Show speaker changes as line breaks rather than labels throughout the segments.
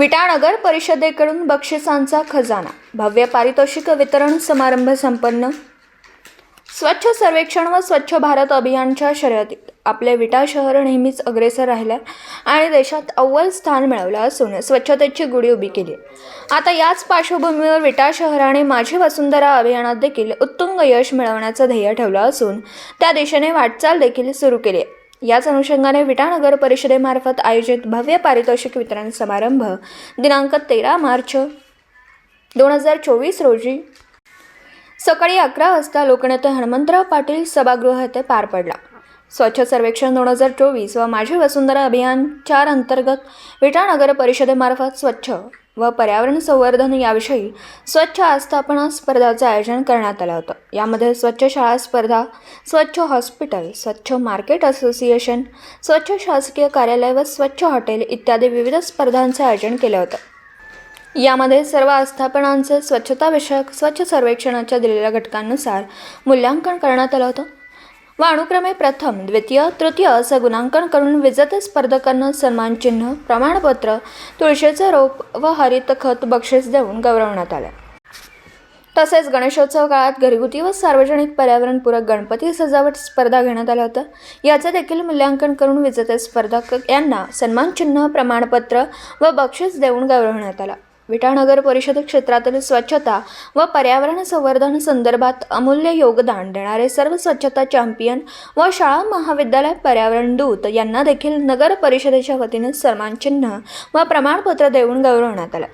विटा नगर परिषदेकडून बक्षिसांचा खजाना, भव्य पारितोषिक वितरण समारंभ संपन्न. स्वच्छ सर्वेक्षण व स्वच्छ भारत अभियानच्या शर्यतीत आपले विटा शहर नेहमीच अग्रेसर राहिले आणि देशात अव्वल स्थान मिळवलं असून स्वच्छतेची गुढी उभी केली. आता याच पार्श्वभूमीवर विटा शहराने माझी वसुंधरा अभियानात देखील उत्तुंग यश मिळवण्याचं ध्येय ठेवलं असून त्या दिशेने वाटचाल देखील सुरू केली आहे. याच अनुषंगाने विटा नगर परिषदेमार्फत आयोजित भव्य पारितोषिक वितरण समारंभ दिनांक 13 मार्च 2024 रोजी सकाळी 11 वाजता लोकनेते हनुमंतराव पाटील सभागृह येथे पार पडला. स्वच्छ सर्वेक्षण 2024 व माझी वसुंधरा अभियान 4 अंतर्गत विटा नगर परिषदेमार्फत स्वच्छ व पर्यावरण संवर्धन याविषयी स्वच्छ आस्थापना स्पर्धाचे आयोजन करण्यात आलं होतं. यामध्ये स्वच्छ शाळा स्पर्धा, स्वच्छ हॉस्पिटल, स्वच्छ मार्केट असोसिएशन, स्वच्छ शासकीय कार्यालय व स्वच्छ हॉटेल इत्यादी विविध स्पर्धांचे आयोजन केलं होतं. यामध्ये सर्व आस्थापनांचे स्वच्छताविषयक स्वच्छ सर्वेक्षणाच्या दिलेल्या घटकांनुसार मूल्यांकन करण्यात आलं होतं व अनुक्रमे प्रथम, द्वितीय, तृतीय असं गुणांकन करून विजेते स्पर्धकांना सन्मानचिन्ह, प्रमाणपत्र, तुळशीचे रोप व हरित खत बक्षीस देऊन गौरवण्यात आले. तसेच गणेशोत्सव काळात घरगुती व सार्वजनिक पर्यावरणपूरक गणपती सजावट स्पर्धा घेण्यात आल्या होत्या. याचे देखील मूल्यांकन करून विजेते स्पर्धक यांना सन्मानचिन्ह, प्रमाणपत्र व बक्षीस देऊन गौरवण्यात आला. विटा नगर परिषद क्षेत्रातील स्वच्छता व पर्यावरण संवर्धन संदर्भात अमूल्य योगदान देणारे सर्व स्वच्छता चॅम्पियन व शाळा महाविद्यालय पर्यावरण दूत यांना देखील नगर परिषदेच्या वतीने सन्मानचिन्ह व प्रमाणपत्र देऊन गौरवण्यात आलं.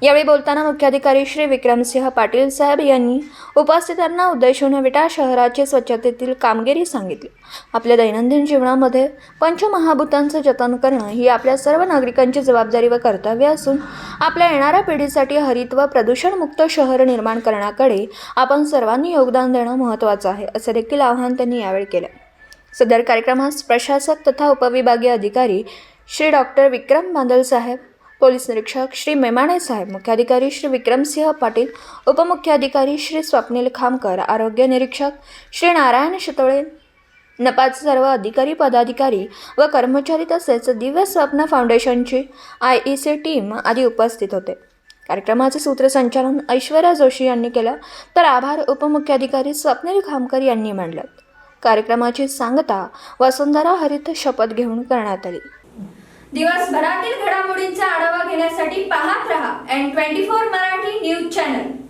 यावेळी बोलताना मुख्याधिकारी श्री विक्रमसिंह पाटील साहेब यांनी उपस्थितांना उद्देशून विटा शहराची स्वच्छतेतील कामगिरी सांगितली. आपल्या दैनंदिन जीवनामध्ये पंचमहाभूतांचे जतन करणं ही आपल्या सर्व नागरिकांची जबाबदारी व कर्तव्य असून आपल्या येणाऱ्या पिढीसाठी हरित व प्रदूषणमुक्त शहर निर्माण करण्याकडे आपण सर्वांनी योगदान देणं महत्त्वाचं आहे, असे देखील आवाहन त्यांनी यावेळी केलं. सदर कार्यक्रमास प्रशासक तथा उपविभागीय अधिकारी श्री डॉक्टर विक्रम बांदल साहेब, पोलीस निरीक्षक श्री मेमाणे साहेब, मुख्याधिकारी श्री विक्रमसिंह पाटील, उपमुख्याधिकारी श्री स्वप्नील खामकर, आरोग्य निरीक्षक श्री नारायण शितोळे, नपाचे सर्व अधिकारी, पदाधिकारी व कर्मचारी तसेच दिव्य स्वप्न फाउंडेशनची IEC टीम आदी उपस्थित होते. कार्यक्रमाचे सूत्रसंचालन ऐश्वर्या जोशी यांनी केलं तर आभार उपमुख्याधिकारी स्वप्नील खामकर यांनी मांडले. कार्यक्रमाची सांगता वसुंधरा हरित शपथ घेऊन करण्यात आली.
दिवसभरातील घडामोडींचा आढावा घेण्यासाठी पाहत रहा N24 मराठी न्यूज चॅनल.